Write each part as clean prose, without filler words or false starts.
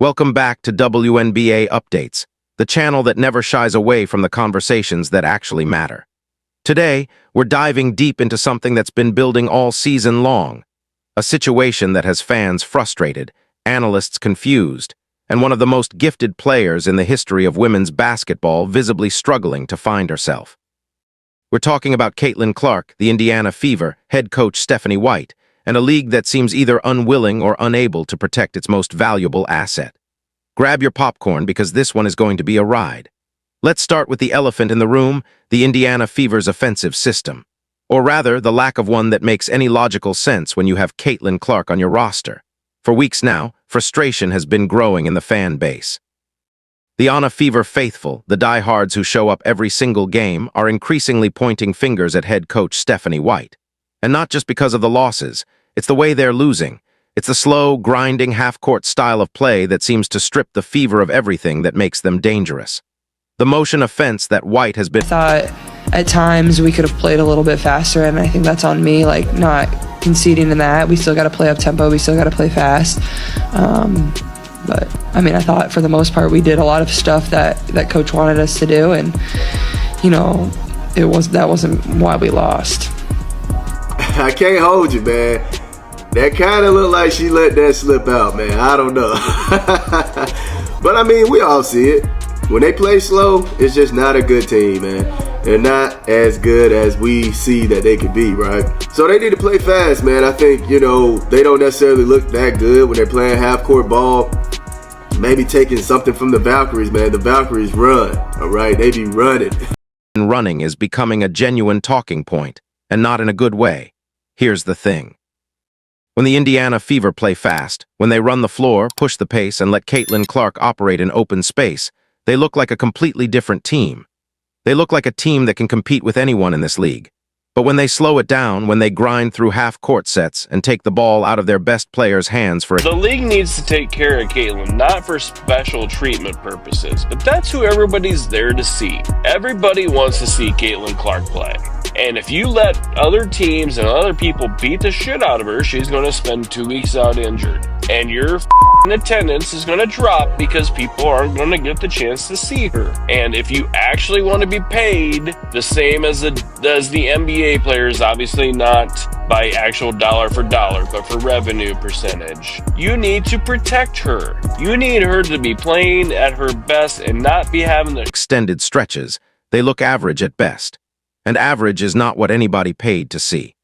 Welcome back to WNBA Updates, the channel that never shies away from the conversations that actually matter. Today, we're diving deep into something that's been building all season long, a situation that has fans frustrated, analysts confused, and one of the most gifted players in the history of women's basketball visibly struggling to find herself. We're talking about Caitlyn Clark, the Indiana Fever, head coach Stephanie White, and a league that seems either unwilling or unable to protect its most valuable asset. Grab your popcorn because this one is going to be a ride. Let's start with the elephant in the room, the Indiana Fever's offensive system. Or rather, the lack of one that makes any logical sense when you have Caitlyn Clark on your roster. For weeks now, frustration has been growing in the fan base. The Indiana Fever faithful, the diehards who show up every single game, are increasingly pointing fingers at head coach Stephanie White. And not just because of the losses, it's the way they're losing. It's the slow, grinding, half-court style of play that seems to strip the Fever of everything that makes them dangerous. The motion offense that White has been... I thought at times we could have played a little bit faster, and I think that's on me, like not conceding in that. We still got to play up tempo, we still got to play fast. But I mean, I thought for the most part we did a lot of stuff that coach wanted us to do, and you know, that wasn't why we lost. I can't hold you, man. That kind of looked like she let that slip out, man. I don't know. But I mean, we all see it. When they play slow, it's just not a good team, man. They're not as good as we see that they could be, right? So they need to play fast, man. I think, you know, they don't necessarily look that good when they're playing half-court ball. Maybe taking something from the Valkyries, man. The Valkyries run, all right? They be running. Running is becoming a genuine talking point, and not in a good way. Here's the thing. When the Indiana Fever play fast, when they run the floor, push the pace, and let Caitlyn Clark operate in open space, they look like a completely different team. They look like a team that can compete with anyone in this league. But when they slow it down, when they grind through half-court sets and take the ball out of their best players' hands for... The league needs to take care of Caitlyn, not for special treatment purposes, but that's who everybody's there to see. Everybody wants to see Caitlyn Clark play. And if you let other teams and other people beat the shit out of her, she's going to spend 2 weeks out injured. And your attendance is going to drop because people aren't going to get the chance to see her. And if you actually want to be paid the same as the NBA players, obviously not by actual dollar for dollar, but for revenue percentage, you need to protect her. You need her to be playing at her best and not be having the extended stretches. They look average at best. And average is not what anybody paid to see.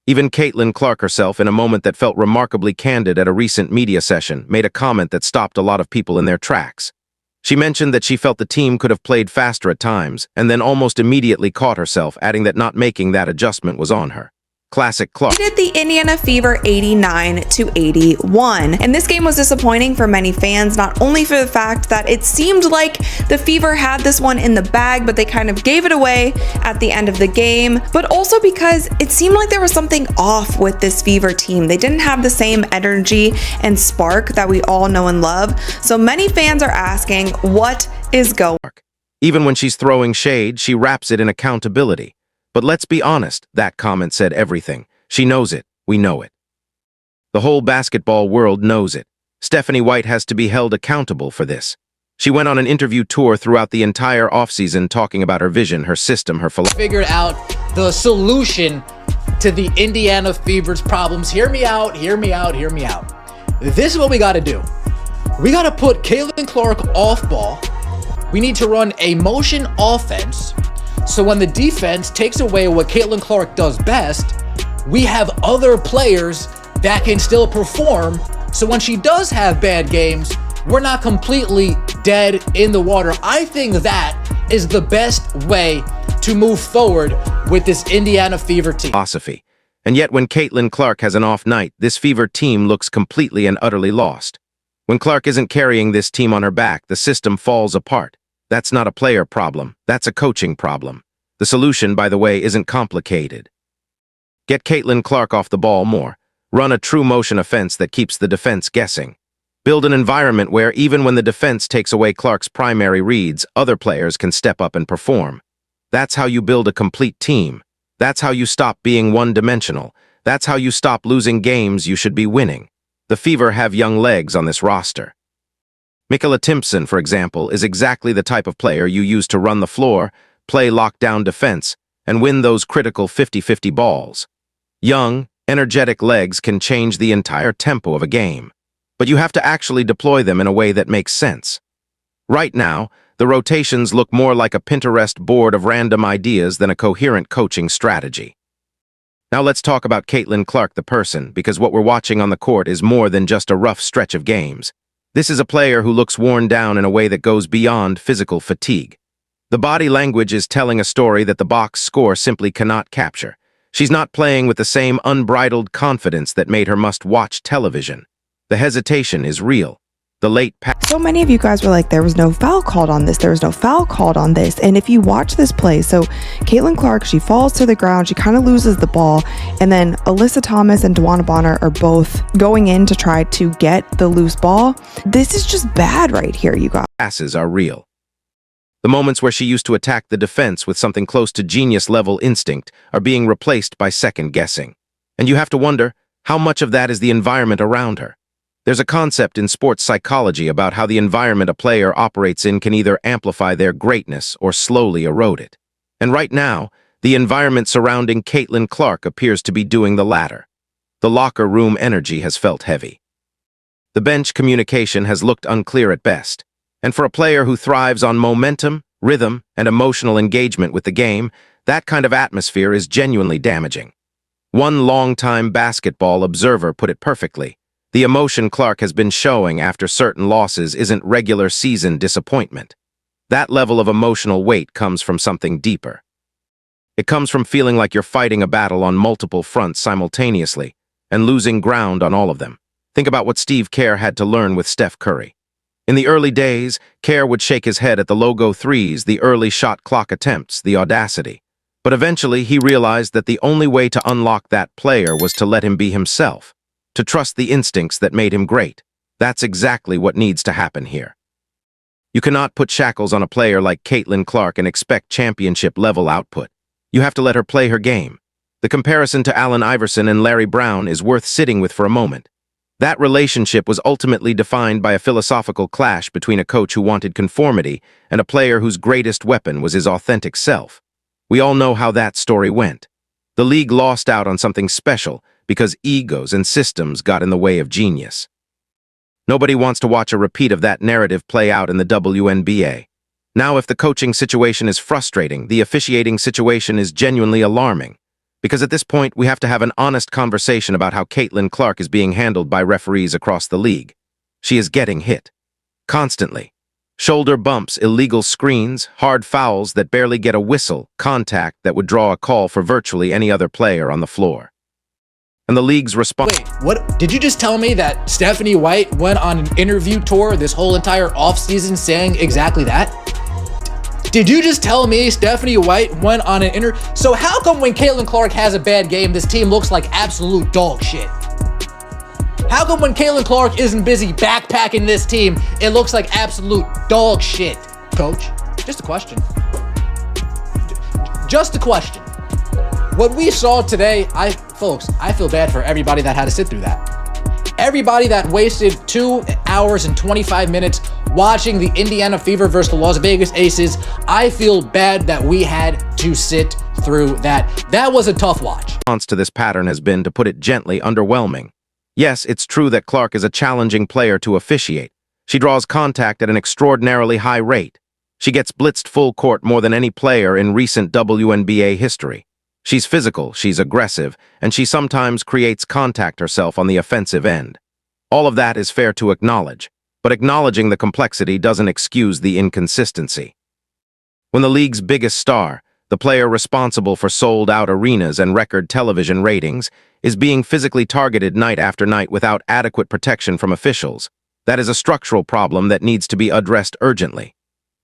Even Caitlyn Clark herself, in a moment that felt remarkably candid at a recent media session, made a comment that stopped a lot of people in their tracks. She mentioned that she felt the team could have played faster at times, and then almost immediately caught herself, adding that not making that adjustment was on her. Classic Clark. Did the Indiana Fever 89-81. And this game was disappointing for many fans, not only for the fact that it seemed like the Fever had this one in the bag, but they kind of gave it away at the end of the game, but also because it seemed like there was something off with this Fever team. They didn't have the same energy and spark that we all know and love. So many fans are asking, what is going on? Even when she's throwing shade, she wraps it in accountability. But let's be honest, that comment said everything. She knows it. We know it. The whole basketball world knows it. Stephanie White has to be held accountable for this. She went on an interview tour throughout the entire offseason talking about her vision, her system, her philosophy. Figured out the solution to the Indiana Fever's problems. Hear me out, hear me out, hear me out. This is what we got to do. We got to put Caitlyn Clark off ball. We need to run a motion offense. So when the defense takes away what Caitlyn Clark does best, we have other players that can still perform. So when she does have bad games, we're not completely dead in the water. I think that is the best way to move forward with this Indiana Fever team. Philosophy. And yet when Caitlyn Clark has an off night, this Fever team looks completely and utterly lost. When Clark isn't carrying this team on her back, the system falls apart. That's not a player problem. That's a coaching problem. The solution, by the way, isn't complicated. Get Caitlyn Clark off the ball more. Run a true motion offense that keeps the defense guessing. Build an environment where even when the defense takes away Clark's primary reads, other players can step up and perform. That's how you build a complete team. That's how you stop being one-dimensional. That's how you stop losing games you should be winning. The Fever have young legs on this roster. Mikala Timpson, for example, is exactly the type of player you use to run the floor, play lockdown defense, and win those critical 50-50 balls. Young, energetic legs can change the entire tempo of a game, but you have to actually deploy them in a way that makes sense. Right now, the rotations look more like a Pinterest board of random ideas than a coherent coaching strategy. Now let's talk about Caitlyn Clark the person, because what we're watching on the court is more than just a rough stretch of games. This is a player who looks worn down in a way that goes beyond physical fatigue. The body language is telling a story that the box score simply cannot capture. She's not playing with the same unbridled confidence that made her must-watch television. The hesitation is real. The late So many of you guys were like, there was no foul called on this. There was no foul called on this. And if you watch this play, so Caitlyn Clark, she falls to the ground. She kind of loses the ball. And then Alyssa Thomas and Dewana Bonner are both going in to try to get the loose ball. This is just bad right here, you guys. passes are real. The moments where she used to attack the defense with something close to genius-level instinct are being replaced by second-guessing. And you have to wonder, how much of that is the environment around her? There's a concept in sports psychology about how the environment a player operates in can either amplify their greatness or slowly erode it. And right now, the environment surrounding Caitlyn Clark appears to be doing the latter. The locker room energy has felt heavy. The bench communication has looked unclear at best. And for a player who thrives on momentum, rhythm, and emotional engagement with the game, that kind of atmosphere is genuinely damaging. One longtime basketball observer put it perfectly. The emotion Clark has been showing after certain losses isn't regular season disappointment. That level of emotional weight comes from something deeper. It comes from feeling like you're fighting a battle on multiple fronts simultaneously and losing ground on all of them. Think about what Steve Kerr had to learn with Steph Curry. In the early days, Kerr would shake his head at the logo threes, the early shot clock attempts, the audacity. But eventually he realized that the only way to unlock that player was to let him be himself, to trust the instincts that made him great. That's exactly what needs to happen here. You cannot put shackles on a player like Caitlyn Clark and expect championship-level output. You have to let her play her game. The comparison to Allen Iverson and Larry Brown is worth sitting with for a moment. That relationship was ultimately defined by a philosophical clash between a coach who wanted conformity and a player whose greatest weapon was his authentic self. We all know how that story went. The league lost out on something special because egos and systems got in the way of genius. Nobody wants to watch a repeat of that narrative play out in the WNBA. Now, if the coaching situation is frustrating, the officiating situation is genuinely alarming. Because at this point, we have to have an honest conversation about how Caitlyn Clark is being handled by referees across the league. She is getting hit. Constantly. Shoulder bumps, illegal screens, hard fouls that barely get a whistle, contact that would draw a call for virtually any other player on the floor. And the league's response— Wait, what? Did you just tell me that Stephanie White went on an interview tour this whole entire offseason saying exactly that? Did you just tell me Stephanie White went on an interview? So how come when Caitlyn Clark has a bad game, this team looks like absolute dog shit? How come when Caitlyn Clark isn't busy backpacking this team, it looks like absolute dog shit? Coach, just a question. Just a question. What we saw today, folks, I feel bad for everybody that had to sit through that. Everybody that wasted 2 hours and 25 minutes watching the Indiana Fever versus the Las Vegas Aces. I feel bad that we had to sit through that. That was a tough watch. Response to this pattern has been, to put it gently, underwhelming. Yes, it's true that Clark is a challenging player to officiate. She draws contact at an extraordinarily high rate. She gets blitzed full court more than any player in recent WNBA history. She's physical, she's aggressive, and she sometimes creates contact herself on the offensive end. All of that is fair to acknowledge, but acknowledging the complexity doesn't excuse the inconsistency. When the league's biggest star, the player responsible for sold-out arenas and record television ratings, is being physically targeted night after night without adequate protection from officials, that is a structural problem that needs to be addressed urgently.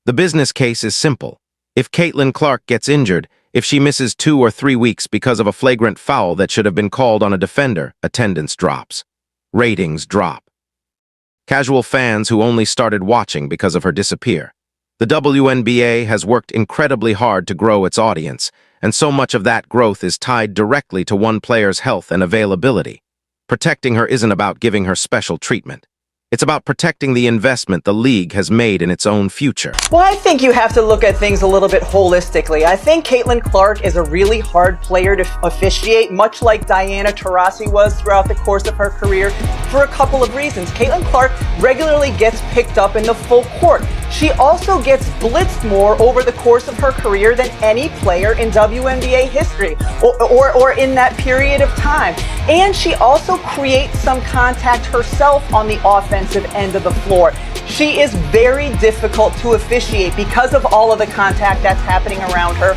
The business case is simple. If Caitlyn Clark gets injured, if she misses 2 or 3 weeks because of a flagrant foul that should have been called on a defender, attendance drops. Ratings drop. Casual fans who only started watching because of her disappear. The WNBA has worked incredibly hard to grow its audience, and so much of that growth is tied directly to one player's health and availability. Protecting her isn't about giving her special treatment. It's about protecting the investment the league has made in its own future. Well, I think you have to look at things a little bit holistically. I think Caitlyn Clark is a really hard player to officiate, much like Diana Taurasi was throughout the course of her career, for a couple of reasons. Caitlyn Clark regularly gets picked up in the full court. She also gets blitzed more over the course of her career than any player in WNBA history or in that period of time. And she also creates some contact herself on the offensive end of the floor. She is very difficult to officiate because of all of the contact that's happening around her.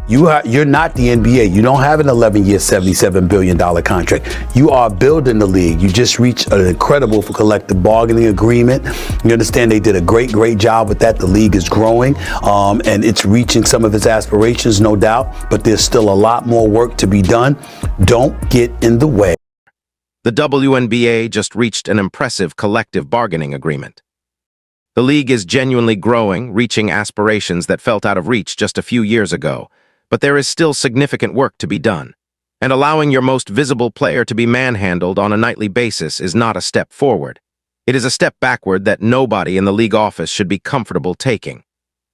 You're not the NBA. You don't have an 11-year, $77 billion contract. You are building the league. You just reached an incredible collective bargaining agreement. You understand they did a great job with that. The league is growing, and it's reaching some of its aspirations, no doubt, but there's still a lot more work to be done. Don't get in the way. The WNBA just reached an impressive collective bargaining agreement. The league is genuinely growing, reaching aspirations that felt out of reach just a few years ago, but there is still significant work to be done. And allowing your most visible player to be manhandled on a nightly basis is not a step forward. It is a step backward that nobody in the league office should be comfortable taking.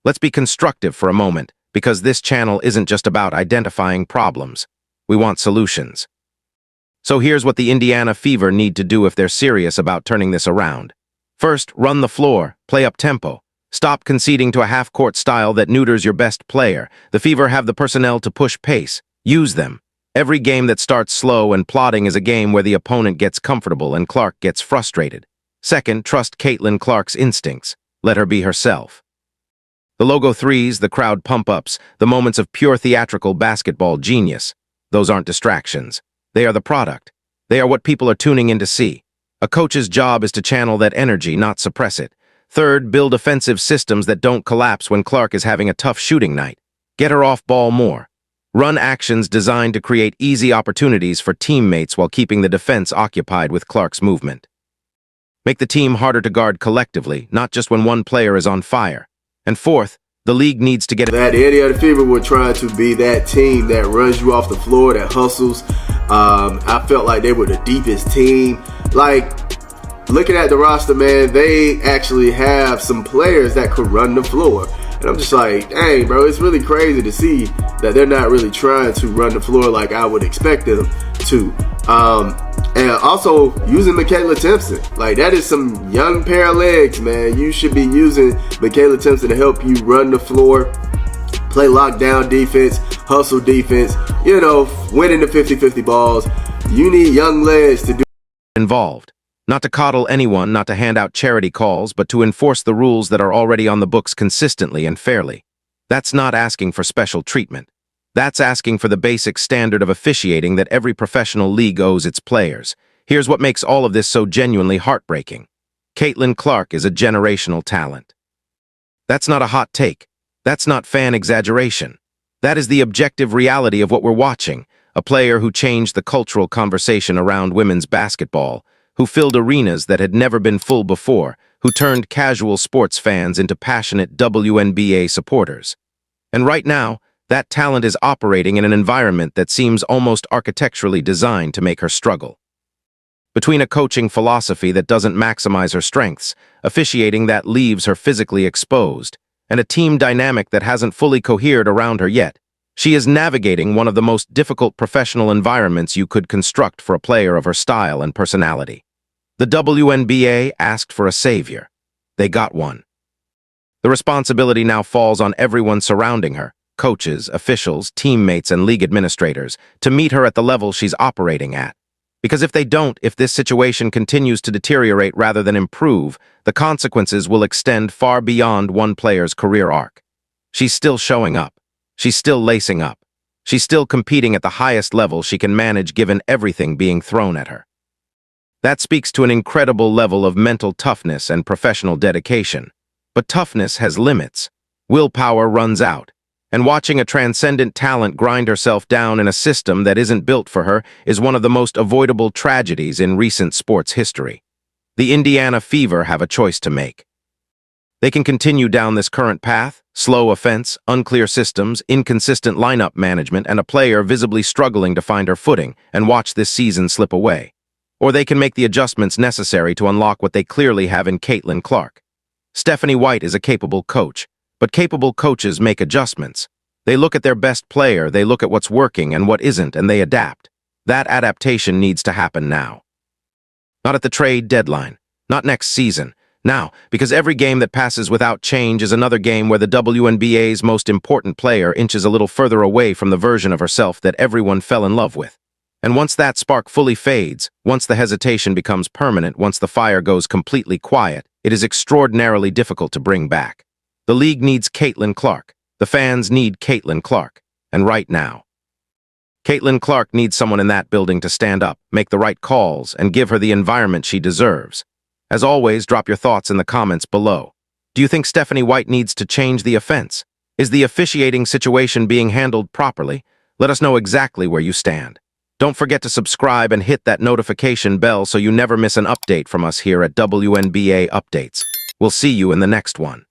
Let's be constructive for a moment, because this channel isn't just about identifying problems. We want solutions. So here's what the Indiana Fever need to do if they're serious about turning this around. First, run the floor, play up tempo. Stop conceding to a half-court style that neuters your best player. The Fever have the personnel to push pace. Use them. Every game that starts slow and plodding is a game where the opponent gets comfortable and Clark gets frustrated. Second, trust Caitlyn Clark's instincts. Let her be herself. The logo threes, the crowd pump-ups, the moments of pure theatrical basketball genius. Those aren't distractions. They are the product. They are what people are tuning in to see. A coach's job is to channel that energy, not suppress it. Third, build offensive systems that don't collapse when Clark is having a tough shooting night. Get her off ball more. Run actions designed to create easy opportunities for teammates while keeping the defense occupied with Clark's movement. Make the team harder to guard collectively, not just when one player is on fire. And fourth, the league needs to get that Indiana Fever were trying to be that team that runs you off the floor, that hustles. I felt like they were the deepest team. Like, looking at the roster, man, they actually have some players that could run the floor. And I'm just like, dang, bro, it's really crazy to see that they're not really trying to run the floor like I would expect them to. And also using Michaela Timpson. Like, that is some young pair of legs, man. You should be using Michaela Timpson to help you run the floor, play lockdown defense, hustle defense, you know, winning the 50-50 balls. You need young legs to do involved. Not to coddle anyone, not to hand out charity calls, but to enforce the rules that are already on the books consistently and fairly. That's not asking for special treatment. That's asking for the basic standard of officiating that every professional league owes its players. Here's what makes all of this so genuinely heartbreaking. Caitlyn Clark is a generational talent. That's not a hot take. That's not fan exaggeration. That is the objective reality of what we're watching, a player who changed the cultural conversation around women's basketball, who filled arenas that had never been full before, who turned casual sports fans into passionate WNBA supporters. And right now, that talent is operating in an environment that seems almost architecturally designed to make her struggle. Between a coaching philosophy that doesn't maximize her strengths, officiating that leaves her physically exposed, and a team dynamic that hasn't fully cohered around her yet, she is navigating one of the most difficult professional environments you could construct for a player of her style and personality. The WNBA asked for a savior. They got one. The responsibility now falls on everyone surrounding her, coaches, officials, teammates, and league administrators, to meet her at the level she's operating at. Because if they don't, if this situation continues to deteriorate rather than improve, the consequences will extend far beyond one player's career arc. She's still showing up. She's still lacing up. She's still competing at the highest level she can manage given everything being thrown at her. That speaks to an incredible level of mental toughness and professional dedication. But toughness has limits. Willpower runs out. And watching a transcendent talent grind herself down in a system that isn't built for her is one of the most avoidable tragedies in recent sports history. The Indiana Fever have a choice to make. They can continue down this current path, slow offense, unclear systems, inconsistent lineup management, and a player visibly struggling to find her footing, and watch this season slip away. or they can make the adjustments necessary to unlock what they clearly have in Caitlyn Clark. Stephanie White is a capable coach, but capable coaches make adjustments. They look at their best player, they look at what's working and what isn't, and they adapt. That adaptation needs to happen now. Not at the trade deadline, not next season. Now, because every game that passes without change is another game where the WNBA's most important player inches a little further away from the version of herself that everyone fell in love with. And once that spark fully fades, once the hesitation becomes permanent, once the fire goes completely quiet, it is extraordinarily difficult to bring back. The league needs Caitlyn Clark. The fans need Caitlyn Clark. And right now. Caitlyn Clark needs someone in that building to stand up, make the right calls, and give her the environment she deserves. As always, drop your thoughts in the comments below. Do you think Stephanie White needs to change the offense? Is the officiating situation being handled properly? Let us know exactly where you stand. Don't forget to subscribe and hit that notification bell so you never miss an update from us here at WNBA Updates. We'll see you in the next one.